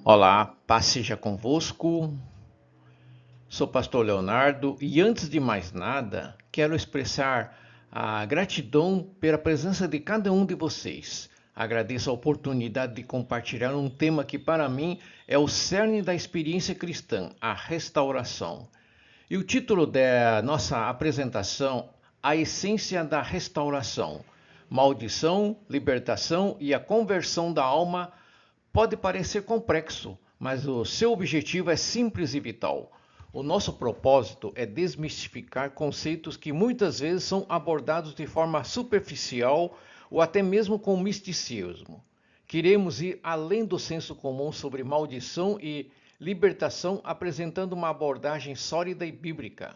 Olá, paz seja convosco. Sou pastor Leonardo e antes de mais nada, quero expressar a gratidão pela presença de cada um de vocês. Agradeço a oportunidade de compartilhar um tema que para mim é o cerne da experiência cristã, a restauração. E o título da nossa apresentação, A Essência da Restauração, Maldição, Libertação e a Conversão da Alma. Pode parecer complexo, mas o seu objetivo é simples e vital. O nosso propósito é desmistificar conceitos que muitas vezes são abordados de forma superficial ou até mesmo com misticismo. Queremos ir além do senso comum sobre maldição e libertação, apresentando uma abordagem sólida e bíblica.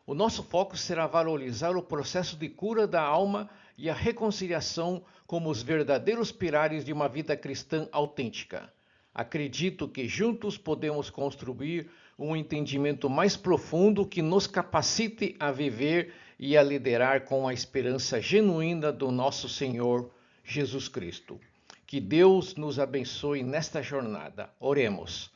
O nosso foco será valorizar o processo de cura da alma e a reconciliação como os verdadeiros pilares de uma vida cristã autêntica. Acredito que juntos podemos construir um entendimento mais profundo que nos capacite a viver e a liderar com a esperança genuína do nosso Senhor Jesus Cristo. Que Deus nos abençoe nesta jornada. Oremos.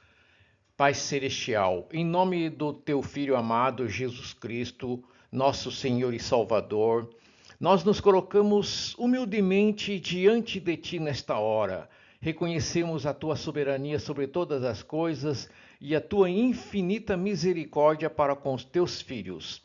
Pai Celestial, em nome do Teu Filho amado Jesus Cristo, nosso Senhor e Salvador, nós nos colocamos humildemente diante de Ti nesta hora. Reconhecemos a Tua soberania sobre todas as coisas e a Tua infinita misericórdia para com os Teus filhos.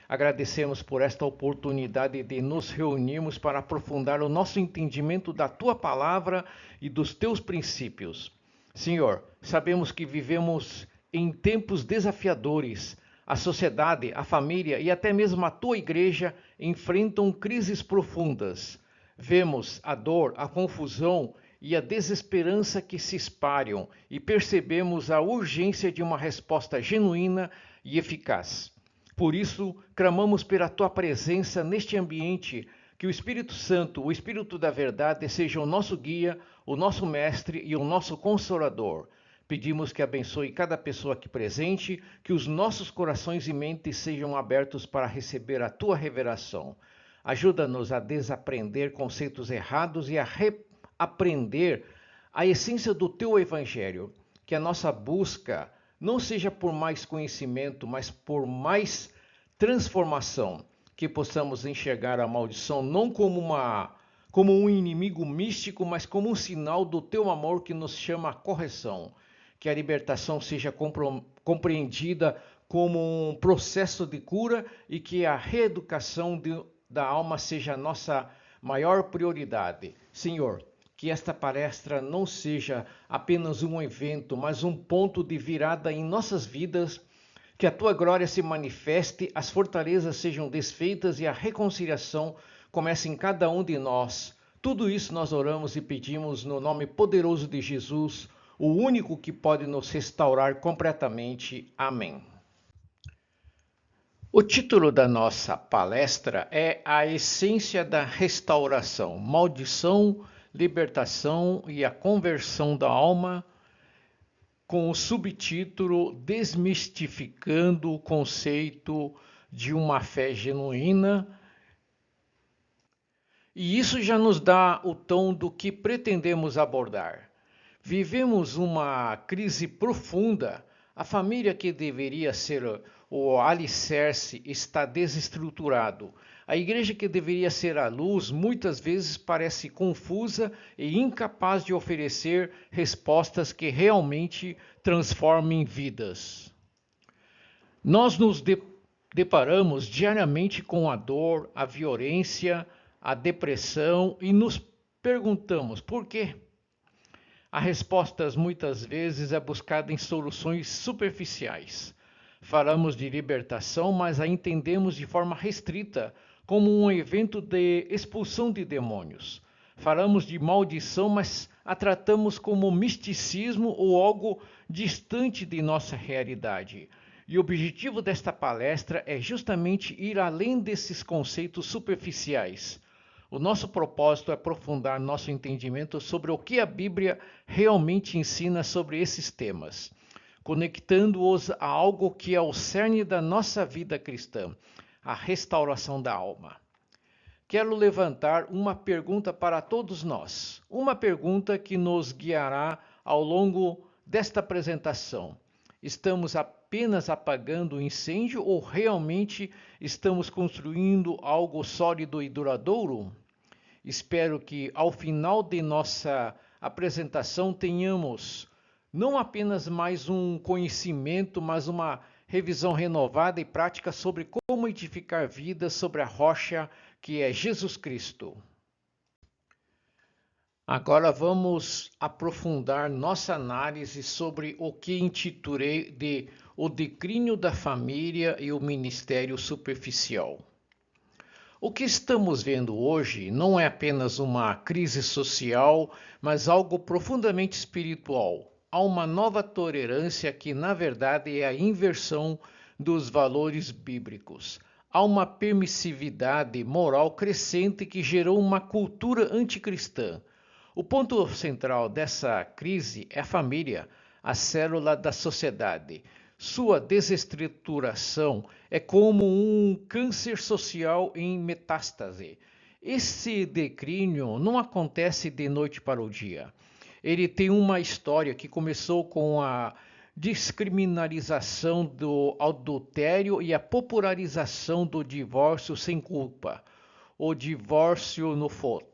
Agradecemos por esta oportunidade de nos reunirmos para aprofundar o nosso entendimento da Tua palavra e dos Teus princípios. Senhor, sabemos que vivemos em tempos desafiadores. A sociedade, a família e até mesmo a tua igreja enfrentam crises profundas. Vemos a dor, a confusão e a desesperança que se espalham e percebemos a urgência de uma resposta genuína e eficaz. Por isso, clamamos pela tua presença neste ambiente, que o Espírito Santo, o Espírito da verdade, seja o nosso guia, o nosso mestre e o nosso consolador. Pedimos que abençoe cada pessoa aqui presente, que os nossos corações e mentes sejam abertos para receber a tua revelação. Ajuda-nos a desaprender conceitos errados e a reaprender a essência do teu evangelho. Que a nossa busca não seja por mais conhecimento, mas por mais transformação. Que possamos enxergar a maldição não como um inimigo místico, mas como um sinal do teu amor que nos chama à correção. Que a libertação seja compreendida como um processo de cura e que a reeducação da alma seja a nossa maior prioridade. Senhor, que esta palestra não seja apenas um evento, mas um ponto de virada em nossas vidas, que a tua glória se manifeste, as fortalezas sejam desfeitas e a reconciliação comece em cada um de nós. Tudo isso nós oramos e pedimos no nome poderoso de Jesus, o único que pode nos restaurar completamente. Amém. O título da nossa palestra é A Essência da Restauração, Maldição, Libertação e a Conversão da Alma, com o subtítulo Desmistificando o Conceito de uma Fé Genuína. E isso já nos dá o tom do que pretendemos abordar. Vivemos uma crise profunda. A família que deveria ser o alicerce está desestruturado. A igreja que deveria ser a luz muitas vezes parece confusa e incapaz de oferecer respostas que realmente transformem vidas. Nós nos deparamos diariamente com a dor, a violência, a depressão e nos perguntamos por quê? A resposta muitas vezes é buscada em soluções superficiais. Falamos de libertação, mas a entendemos de forma restrita, como um evento de expulsão de demônios. Falamos de maldição, mas a tratamos como misticismo ou algo distante de nossa realidade. E o objetivo desta palestra é justamente ir além desses conceitos superficiais. O nosso propósito é aprofundar nosso entendimento sobre o que a Bíblia realmente ensina sobre esses temas, conectando-os a algo que é o cerne da nossa vida cristã, a restauração da alma. Quero levantar uma pergunta para todos nós, uma pergunta que nos guiará ao longo desta apresentação? Estamos apenas apagando o incêndio ou realmente estamos construindo algo sólido e duradouro? Espero que ao final de nossa apresentação tenhamos não apenas mais um conhecimento, mas uma revisão renovada e prática sobre como edificar vidas sobre a rocha que é Jesus Cristo. Agora vamos aprofundar nossa análise sobre o que intitulei de O Declínio da Família e o Ministério Superficial. O que estamos vendo hoje não é apenas uma crise social, mas algo profundamente espiritual. Há uma nova tolerância que, na verdade, é a inversão dos valores bíblicos. Há uma permissividade moral crescente que gerou uma cultura anticristã. O ponto central dessa crise é a família, a célula da sociedade. Sua desestruturação é como um câncer social em metástase. Esse declínio não acontece de noite para o dia. Ele tem uma história que começou com a descriminalização do adultério e a popularização do divórcio sem culpa, o divórcio no fogo.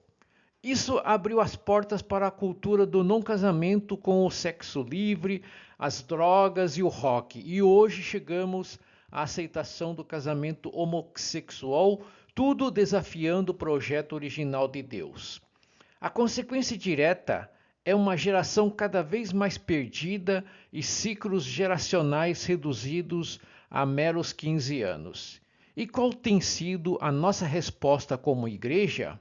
Isso abriu as portas para a cultura do não casamento com o sexo livre, as drogas e o rock. E hoje chegamos à aceitação do casamento homossexual, tudo desafiando o projeto original de Deus. A consequência direta é uma geração cada vez mais perdida e ciclos geracionais reduzidos a meros 15 anos. E qual tem sido a nossa resposta como igreja?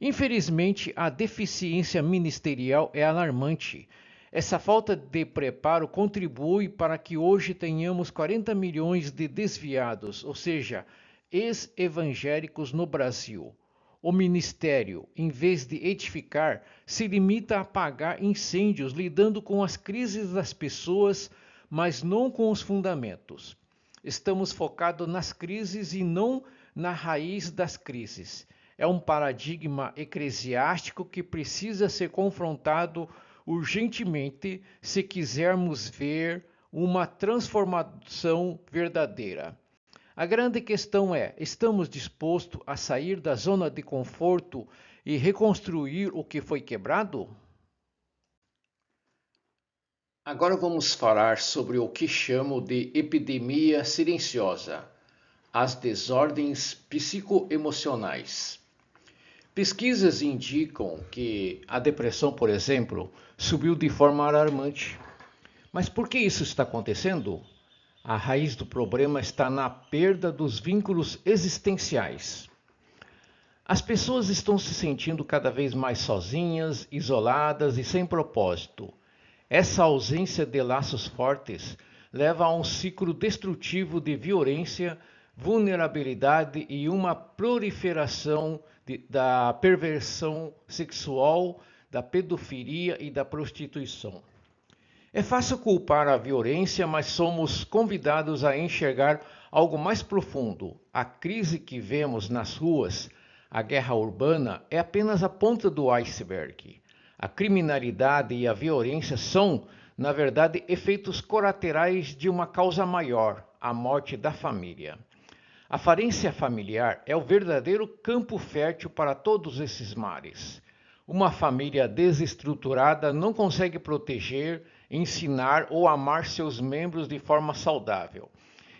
Infelizmente, a deficiência ministerial é alarmante. Essa falta de preparo contribui para que hoje tenhamos 40 milhões de desviados, ou seja, ex-evangélicos no Brasil. O ministério, em vez de edificar, se limita a apagar incêndios, lidando com as crises das pessoas, mas não com os fundamentos. Estamos focados nas crises e não na raiz das crises. É um paradigma eclesiástico que precisa ser confrontado urgentemente se quisermos ver uma transformação verdadeira. A grande questão é: estamos dispostos a sair da zona de conforto e reconstruir o que foi quebrado? Agora vamos falar sobre o que chamo de epidemia silenciosa, as desordens psicoemocionais. Pesquisas indicam que a depressão, por exemplo, subiu de forma alarmante. Mas por que isso está acontecendo? A raiz do problema está na perda dos vínculos existenciais. As pessoas estão se sentindo cada vez mais sozinhas, isoladas e sem propósito. Essa ausência de laços fortes leva a um ciclo destrutivo de violência, vulnerabilidade e uma proliferação da perversão sexual, da pedofilia e da prostituição. É fácil culpar a violência, mas somos convidados a enxergar algo mais profundo. A crise que vemos nas ruas, a guerra urbana, é apenas a ponta do iceberg. A criminalidade e a violência são, na verdade, efeitos colaterais de uma causa maior, a morte da família. A falência familiar é o verdadeiro campo fértil para todos esses males. Uma família desestruturada não consegue proteger, ensinar ou amar seus membros de forma saudável.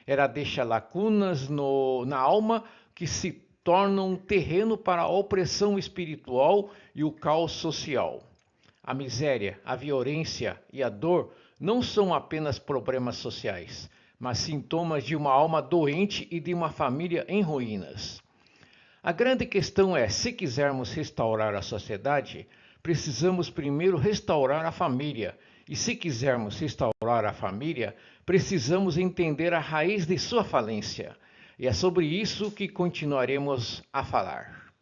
Ela deixa lacunas na alma que se tornam um terreno para a opressão espiritual e o caos social. A miséria, a violência e a dor não são apenas problemas sociais, mas sintomas de uma alma doente e de uma família em ruínas. A grande questão é: se quisermos restaurar a sociedade, precisamos primeiro restaurar a família. E se quisermos restaurar a família, precisamos entender a raiz de sua falência. E é sobre isso que continuaremos a falar.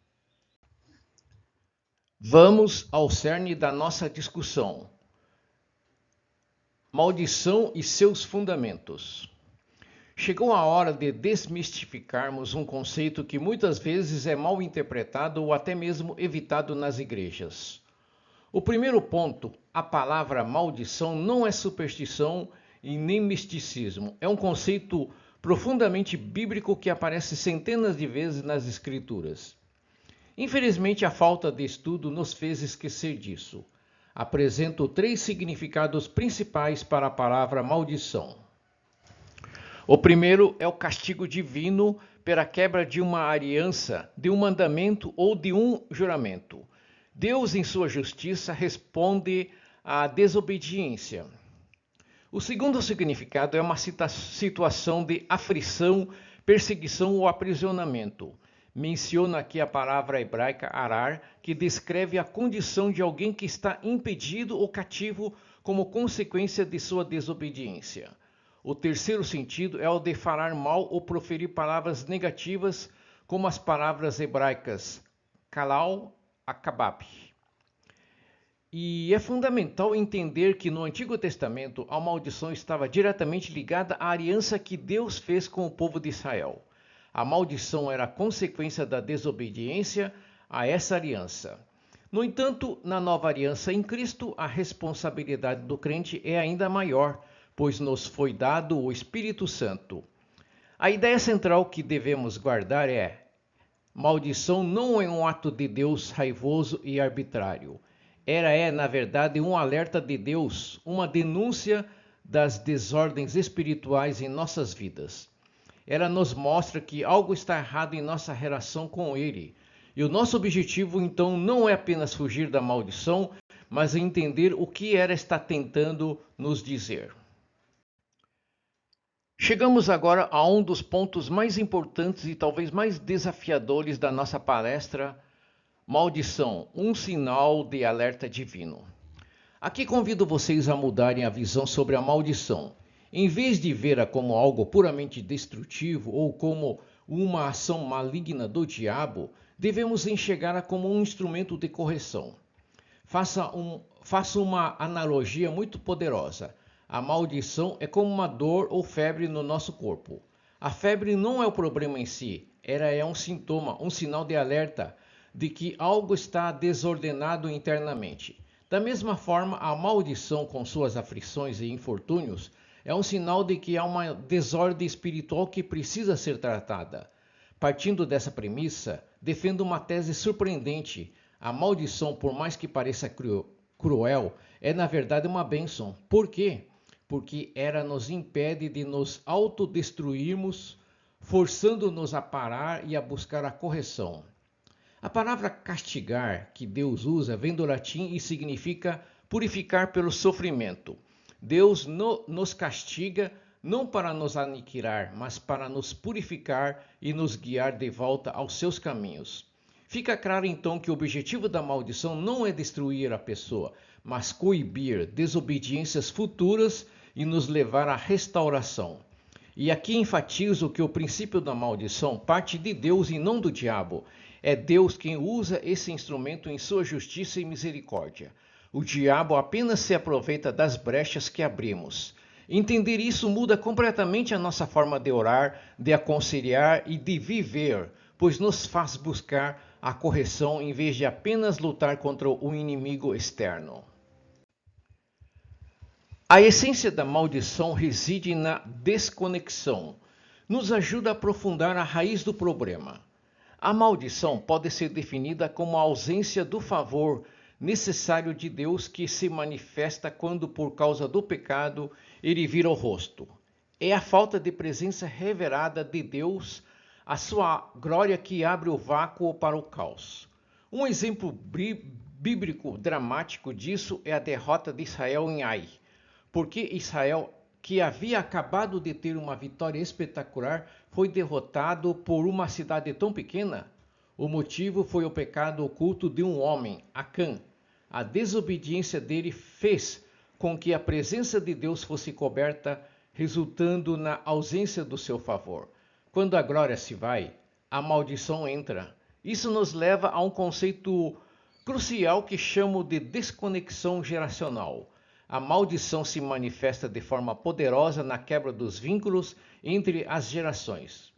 Vamos ao cerne da nossa discussão. Maldição e seus fundamentos. Chegou a hora de desmistificarmos um conceito que muitas vezes é mal interpretado ou até mesmo evitado nas igrejas. O primeiro ponto, a palavra maldição não é superstição e nem misticismo. É um conceito profundamente bíblico que aparece centenas de vezes nas Escrituras. Infelizmente, a falta de estudo nos fez esquecer disso. Apresento 3 significados principais para a palavra maldição. O primeiro é o castigo divino pela quebra de uma aliança, de um mandamento ou de um juramento. Deus, em sua justiça, responde à desobediência. O segundo significado é uma situação de aflição, perseguição ou aprisionamento. Menciona aqui a palavra hebraica arar, que descreve a condição de alguém que está impedido ou cativo como consequência de sua desobediência. O terceiro sentido é o de falar mal ou proferir palavras negativas, como as palavras hebraicas kalal, akabab. E é fundamental entender que no Antigo Testamento a maldição estava diretamente ligada à aliança que Deus fez com o povo de Israel. A maldição era a consequência da desobediência a essa aliança. No entanto, na nova aliança em Cristo, a responsabilidade do crente é ainda maior, pois nos foi dado o Espírito Santo. A ideia central que devemos guardar é: maldição não é um ato de Deus raivoso e arbitrário. Ela é, na verdade, um alerta de Deus, uma denúncia das desordens espirituais em nossas vidas. Ela nos mostra que algo está errado em nossa relação com Ele. E o nosso objetivo, então, não é apenas fugir da maldição, mas entender o que ela está tentando nos dizer. Chegamos agora a um dos pontos mais importantes e talvez mais desafiadores da nossa palestra: maldição, um sinal de alerta divino. Aqui convido vocês a mudarem a visão sobre a maldição. Em vez de vê-la como algo puramente destrutivo ou como uma ação maligna do diabo, devemos enxergá-la como um instrumento de correção. Faço uma analogia muito poderosa. A maldição é como uma dor ou febre no nosso corpo. A febre não é o problema em si, ela é um sintoma, um sinal de alerta de que algo está desordenado internamente. Da mesma forma, a maldição, com suas aflições e infortúnios, é um sinal de que há uma desordem espiritual que precisa ser tratada. Partindo dessa premissa, defendo uma tese surpreendente. A maldição, por mais que pareça cruel, é na verdade uma bênção. Por quê? Porque ela nos impede de nos autodestruirmos, forçando-nos a parar e a buscar a correção. A palavra castigar, que Deus usa, vem do latim e significa purificar pelo sofrimento. Deus nos castiga não para nos aniquilar, mas para nos purificar e nos guiar de volta aos seus caminhos. Fica claro então que o objetivo da maldição não é destruir a pessoa, mas coibir desobediências futuras e nos levar à restauração. E aqui enfatizo que o princípio da maldição parte de Deus e não do diabo. É Deus quem usa esse instrumento em sua justiça e misericórdia. O diabo apenas se aproveita das brechas que abrimos. Entender isso muda completamente a nossa forma de orar, de aconselhar e de viver, pois nos faz buscar a correção em vez de apenas lutar contra o inimigo externo. A essência da maldição reside na desconexão. Nos ajuda a aprofundar a raiz do problema. A maldição pode ser definida como a ausência do favor necessário de Deus que se manifesta quando, por causa do pecado, ele vira o rosto. É a falta de presença revelada de Deus, a sua glória que abre o vácuo para o caos. Um exemplo bíblico dramático disso é a derrota de Israel em Ai. Porque Israel, que havia acabado de ter uma vitória espetacular, foi derrotado por uma cidade tão pequena? O motivo foi o pecado oculto de um homem, Acã. A desobediência dele fez com que a presença de Deus fosse coberta, resultando na ausência do seu favor. Quando a glória se vai, a maldição entra. Isso nos leva a um conceito crucial que chamo de desconexão geracional. A maldição se manifesta de forma poderosa na quebra dos vínculos entre as gerações.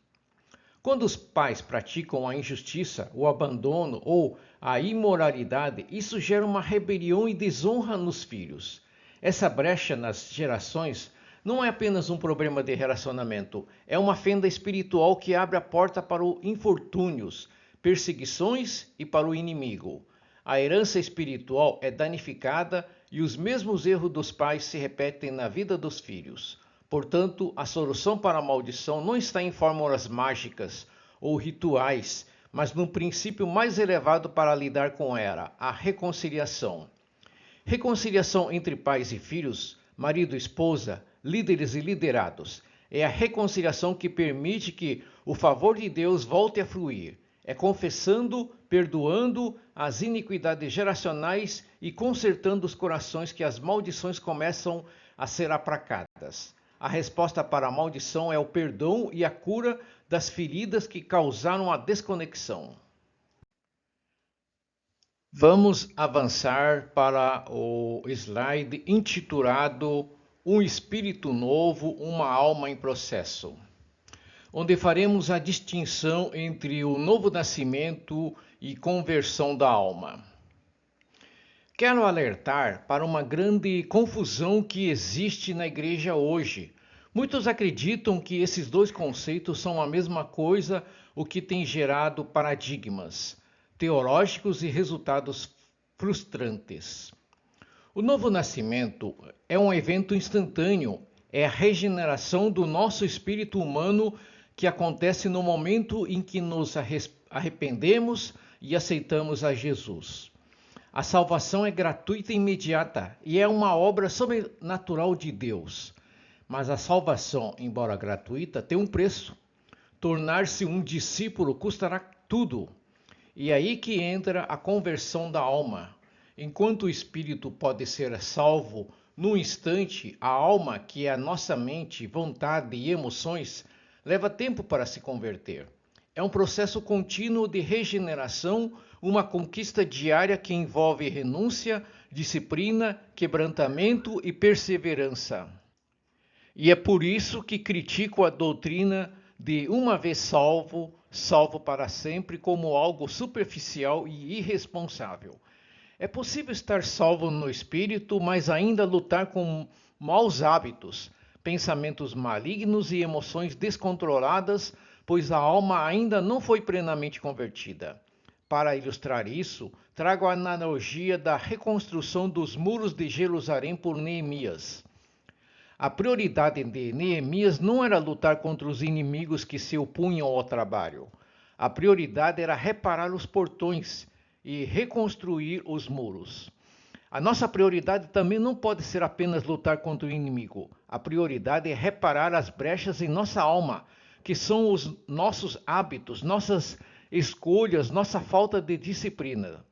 Quando os pais praticam a injustiça, o abandono ou a imoralidade, isso gera uma rebelião e desonra nos filhos. Essa brecha nas gerações não é apenas um problema de relacionamento, é uma fenda espiritual que abre a porta para os infortúnios, perseguições e para o inimigo. A herança espiritual é danificada e os mesmos erros dos pais se repetem na vida dos filhos. Portanto, a solução para a maldição não está em fórmulas mágicas ou rituais, mas num princípio mais elevado para lidar com ela, a reconciliação. Reconciliação entre pais e filhos, marido e esposa, líderes e liderados. É a reconciliação que permite que o favor de Deus volte a fluir. É confessando, perdoando as iniquidades geracionais e consertando os corações que as maldições começam a ser aplacadas. A resposta para a maldição é o perdão e a cura das feridas que causaram a desconexão. Vamos avançar para o slide intitulado Um Espírito Novo, uma Alma em Processo, onde faremos a distinção entre o novo nascimento e conversão da alma. Quero alertar para uma grande confusão que existe na igreja hoje. Muitos acreditam que esses dois conceitos são a mesma coisa, o que tem gerado paradigmas teológicos e resultados frustrantes. O novo nascimento é um evento instantâneo, é a regeneração do nosso espírito humano que acontece no momento em que nos arrependemos e aceitamos a Jesus. A salvação é gratuita e imediata e é uma obra sobrenatural de Deus. Mas a salvação, embora gratuita, tem um preço. Tornar-se um discípulo custará tudo. E é aí que entra a conversão da alma. Enquanto o espírito pode ser salvo num instante, a alma, que é a nossa mente, vontade e emoções, leva tempo para se converter. É um processo contínuo de regeneração, uma conquista diária que envolve renúncia, disciplina, quebrantamento e perseverança. E é por isso que critico a doutrina de uma vez salvo, salvo para sempre, como algo superficial e irresponsável. É possível estar salvo no espírito, mas ainda lutar com maus hábitos, pensamentos malignos e emoções descontroladas, pois a alma ainda não foi plenamente convertida. Para ilustrar isso, trago a analogia da reconstrução dos muros de Jerusalém por Neemias. A prioridade de Neemias não era lutar contra os inimigos que se opunham ao trabalho. A prioridade era reparar os portões e reconstruir os muros. A nossa prioridade também não pode ser apenas lutar contra o inimigo. A prioridade é reparar as brechas em nossa alma, que são os nossos hábitos, nossas escolhas, nossa falta de disciplina.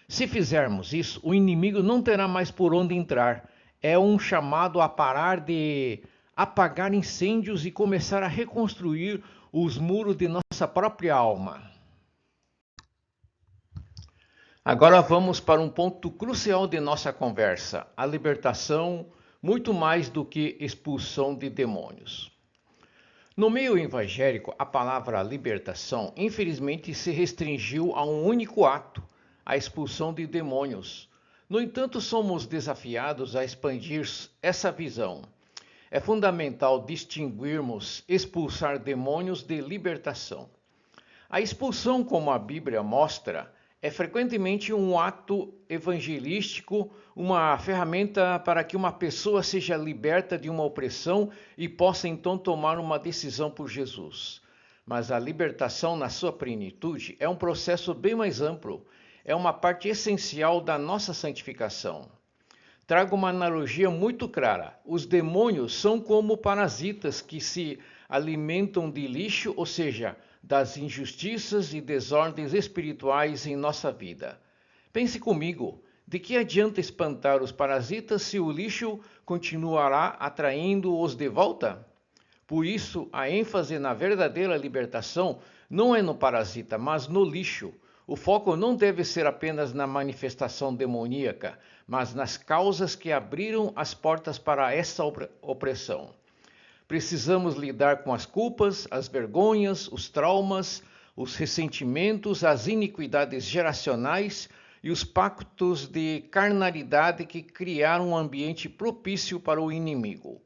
Se fizermos isso, o inimigo não terá mais por onde entrar. É um chamado a parar de apagar incêndios e começar a reconstruir os muros de nossa própria alma. Agora vamos para um ponto crucial de nossa conversa: a libertação, muito mais do que expulsão de demônios. No meio evangélico, a palavra libertação, infelizmente, se restringiu a um único ato, a expulsão de demônios. No entanto, somos desafiados a expandir essa visão. É fundamental distinguirmos expulsar demônios de libertação. A expulsão, como a Bíblia mostra, é frequentemente um ato evangelístico, uma ferramenta para que uma pessoa seja liberta de uma opressão e possa então tomar uma decisão por Jesus. Mas a libertação na sua plenitude é um processo bem mais amplo, é uma parte essencial da nossa santificação. Trago uma analogia muito clara. Os demônios são como parasitas que se alimentam de lixo, ou seja, das injustiças e desordens espirituais em nossa vida. Pense comigo, de que adianta espantar os parasitas se o lixo continuará atraindo-os de volta? Por isso, a ênfase na verdadeira libertação não é no parasita, mas no lixo. O foco não deve ser apenas na manifestação demoníaca, mas nas causas que abriram as portas para essa opressão. Precisamos lidar com as culpas, as vergonhas, os traumas, os ressentimentos, as iniquidades geracionais e os pactos de carnalidade que criaram um ambiente propício para o inimigo.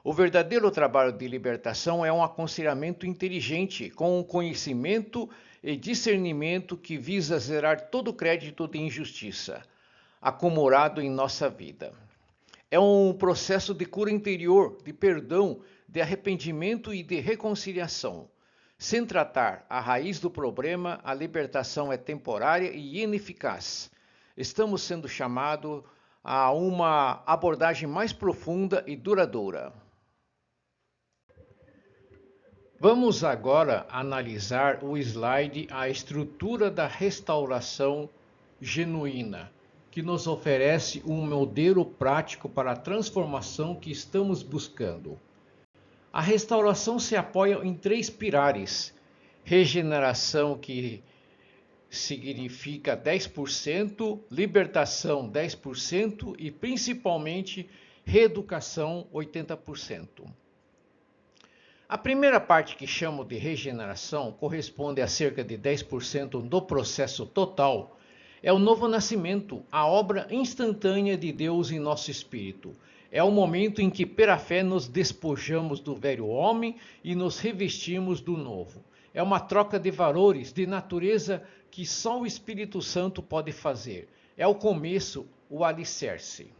O verdadeiro trabalho de libertação é um aconselhamento inteligente, com um conhecimento e discernimento que visa zerar todo o crédito de injustiça acumulado em nossa vida. É um processo de cura interior, de perdão, de arrependimento e de reconciliação. Sem tratar a raiz do problema, a libertação é temporária e ineficaz. Estamos sendo chamados a uma abordagem mais profunda e duradoura. Vamos agora analisar o slide A Estrutura da Restauração Genuína, que nos oferece um modelo prático para a transformação que estamos buscando. A restauração se apoia em 3 pilares: regeneração, que significa 10%, libertação 10% e principalmente reeducação 80%. A primeira parte, que chamo de regeneração, corresponde a cerca de 10% do processo total. É o novo nascimento, a obra instantânea de Deus em nosso espírito. É o momento em que, pela fé, nos despojamos do velho homem e nos revestimos do novo. É uma troca de valores, de natureza, que só o Espírito Santo pode fazer. É o começo, o alicerce.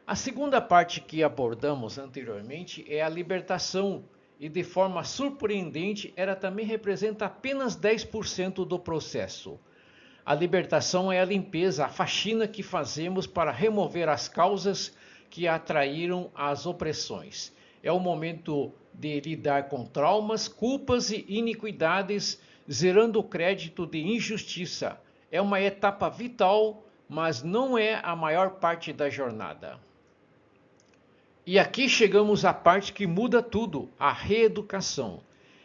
A segunda parte que abordamos anteriormente é a libertação, e de forma surpreendente, ela também representa apenas 10% do processo. A libertação é a limpeza, a faxina que fazemos para remover as causas que atraíram as opressões. É o momento de lidar com traumas, culpas e iniquidades, zerando o crédito de injustiça. É uma etapa vital, mas não é a maior parte da jornada. E aqui chegamos à parte que muda tudo, a reeducação.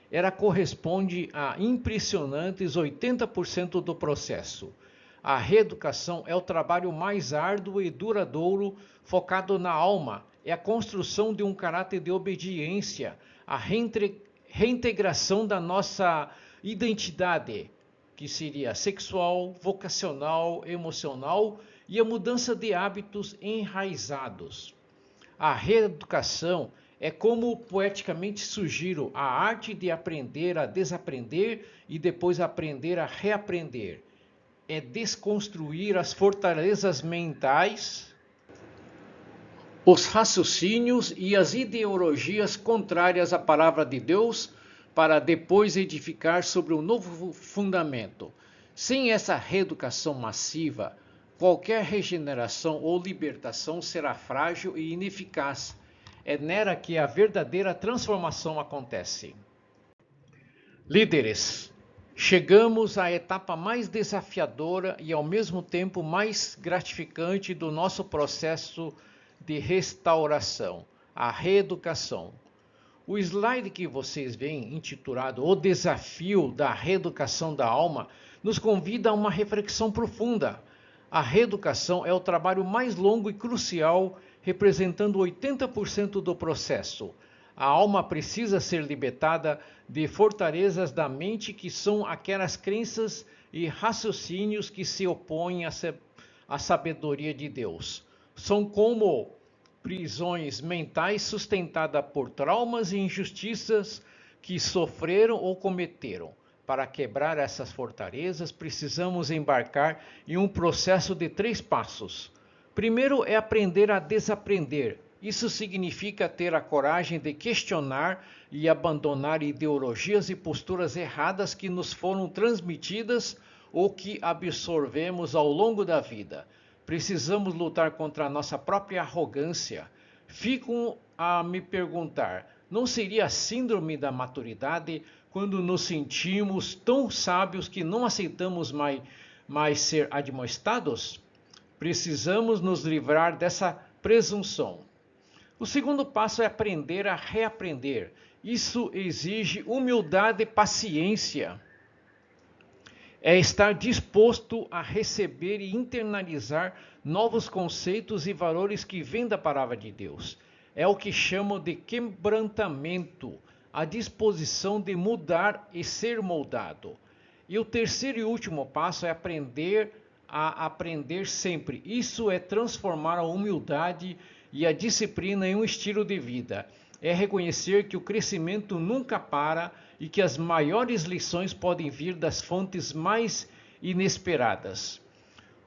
Ela corresponde a impressionantes 80% do processo. A reeducação é o trabalho mais árduo e duradouro, focado na alma. É a construção de um caráter de obediência, a reintegração da nossa identidade, que seria sexual, vocacional, emocional, e a mudança de hábitos enraizados. A reeducação é, como poeticamente sugiro, a arte de aprender a desaprender e depois aprender a reaprender. É desconstruir as fortalezas mentais, os raciocínios e as ideologias contrárias à palavra de Deus, para depois edificar sobre um novo fundamento. Sem essa reeducação massiva, qualquer regeneração ou libertação será frágil e ineficaz. É nela que a verdadeira transformação acontece. Líderes, chegamos à etapa mais desafiadora e ao mesmo tempo mais gratificante do nosso processo de restauração, a reeducação. O slide que vocês veem, intitulado O Desafio da Reeducação da Alma, nos convida a uma reflexão profunda. A reeducação é o trabalho mais longo e crucial, representando 80% do processo. A alma precisa ser libertada de fortalezas da mente, que são aquelas crenças e raciocínios que se opõem à sabedoria de Deus. São como prisões mentais sustentadas por traumas e injustiças que sofreram ou cometeram. Para quebrar essas fortalezas, precisamos embarcar em um processo de 3 passos. Primeiro é aprender a desaprender. Isso significa ter a coragem de questionar e abandonar ideologias e posturas erradas que nos foram transmitidas ou que absorvemos ao longo da vida. Precisamos lutar contra a nossa própria arrogância. Fico a me perguntar, não seria a síndrome da maturidade quando nos sentimos tão sábios que não aceitamos mais ser admoestados? Precisamos nos livrar dessa presunção. O segundo passo é aprender a reaprender. Isso exige humildade e paciência. É estar disposto a receber e internalizar novos conceitos e valores que vêm da palavra de Deus. é o que chamam de quebrantamento, a disposição de mudar e ser moldado. E o terceiro e último passo é aprender a aprender sempre. Isso é transformar a humildade e a disciplina em um estilo de vida. É reconhecer que o crescimento nunca para e que as maiores lições podem vir das fontes mais inesperadas.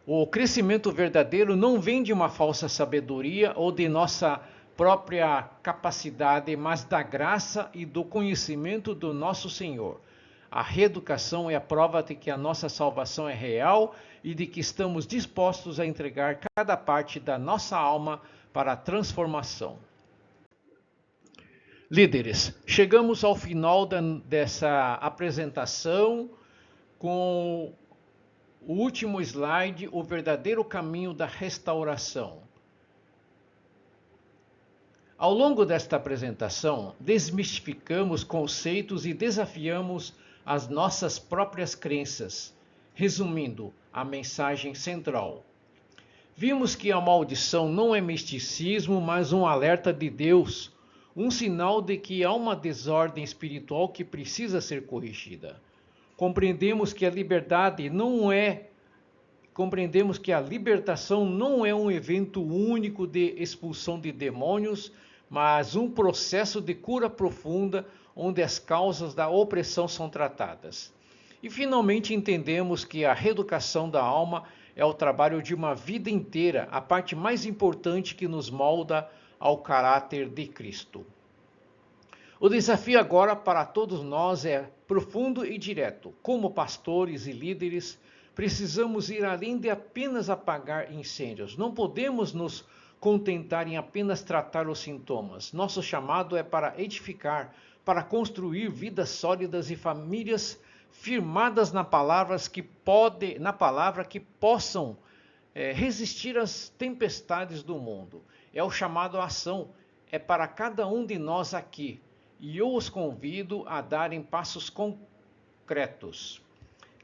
O crescimento verdadeiro não vem de uma falsa sabedoria ou de nossa própria capacidade, mas da graça e do conhecimento do nosso Senhor. A reeducação é a prova de que a nossa salvação é real e de que estamos dispostos a entregar cada parte da nossa alma para a transformação. Líderes, chegamos ao final dessa apresentação com o último slide, o verdadeiro caminho da restauração. Ao longo desta apresentação, desmistificamos conceitos e desafiamos as nossas próprias crenças. Resumindo, a mensagem central. Vimos que a maldição não é misticismo, mas um alerta de Deus, um sinal de que há uma desordem espiritual que precisa ser corrigida. Compreendemos que a libertação não é um evento único de expulsão de demônios, mas um processo de cura profunda onde as causas da opressão são tratadas. E finalmente entendemos que a reeducação da alma é o trabalho de uma vida inteira, a parte mais importante que nos molda ao caráter de Cristo. O desafio agora para todos nós é profundo e direto. Como pastores e líderes, precisamos ir além de apenas apagar incêndios. Não podemos nos contentar em apenas tratar os sintomas. Nosso chamado é para edificar, para construir vidas sólidas e famílias firmadas na palavra que possam resistir às tempestades do mundo. É o chamado à ação, é para cada um de nós aqui. E eu os convido a darem passos concretos.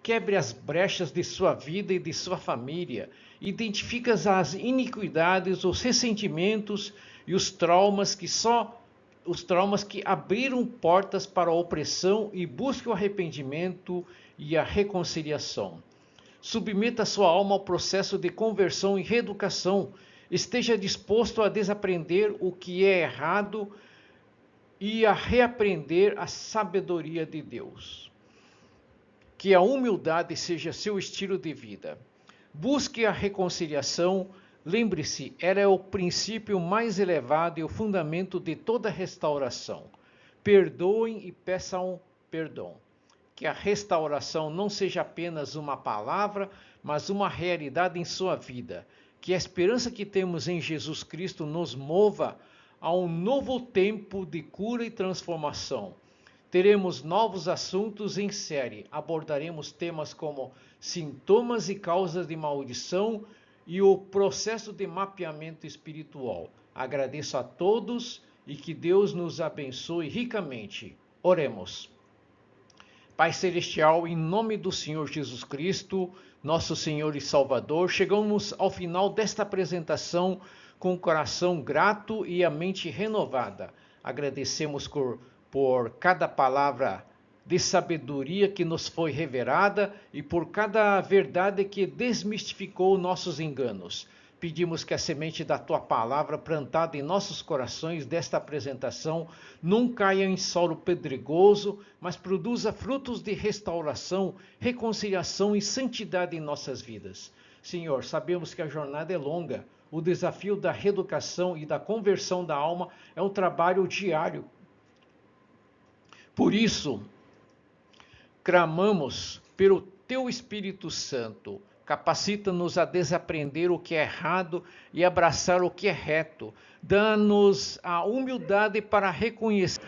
Quebre as brechas de sua vida e de sua família. Identifique as iniquidades, os ressentimentos e os traumas que abriram portas para a opressão e busque o arrependimento e a reconciliação. Submeta sua alma ao processo de conversão e reeducação. Esteja disposto a desaprender o que é errado e a reaprender a sabedoria de Deus. Que a humildade seja seu estilo de vida. Busque a reconciliação. Lembre-se, ela é o princípio mais elevado e o fundamento de toda restauração. Perdoem e peçam perdão. Que a restauração não seja apenas uma palavra, mas uma realidade em sua vida. Que a esperança que temos em Jesus Cristo nos mova a um novo tempo de cura e transformação. Teremos novos assuntos em série. Abordaremos temas como sintomas e causas de maldição e o processo de mapeamento espiritual. Agradeço a todos e que Deus nos abençoe ricamente. Oremos. Pai Celestial, em nome do Senhor Jesus Cristo, nosso Senhor e Salvador, chegamos ao final desta apresentação com o coração grato e a mente renovada. Agradecemos por cada palavra de sabedoria que nos foi revelada e por cada verdade que desmistificou nossos enganos. Pedimos que a semente da Tua palavra plantada em nossos corações desta apresentação não caia em solo pedregoso, mas produza frutos de restauração, reconciliação e santidade em nossas vidas. Senhor, sabemos que a jornada é longa. O desafio da reeducação e da conversão da alma é um trabalho diário. Por isso, clamamos pelo Teu Espírito Santo. Capacita-nos a desaprender o que é errado e abraçar o que é reto. Dá-nos a humildade para reconhecer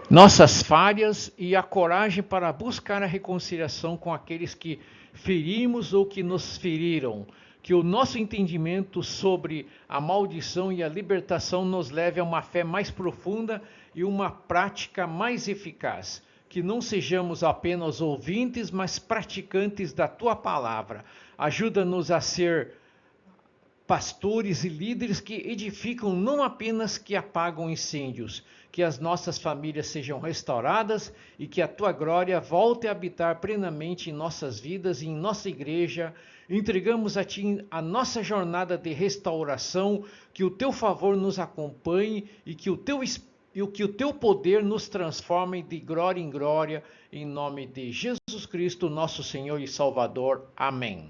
nossas falhas e a coragem para buscar a reconciliação com aqueles que ferimos ou que nos feriram. Que o nosso entendimento sobre a maldição e a libertação nos leve a uma fé mais profunda e uma prática mais eficaz. Que não sejamos apenas ouvintes, mas praticantes da Tua palavra. Ajuda-nos a ser pastores e líderes que edificam, não apenas que apagam incêndios. Que as nossas famílias sejam restauradas e que a tua glória volte a habitar plenamente em nossas vidas e em nossa igreja. Entregamos a ti a nossa jornada de restauração, que o teu favor nos acompanhe e que o teu poder nos transforme de glória em glória, em nome de Jesus Cristo, nosso Senhor e Salvador. Amém.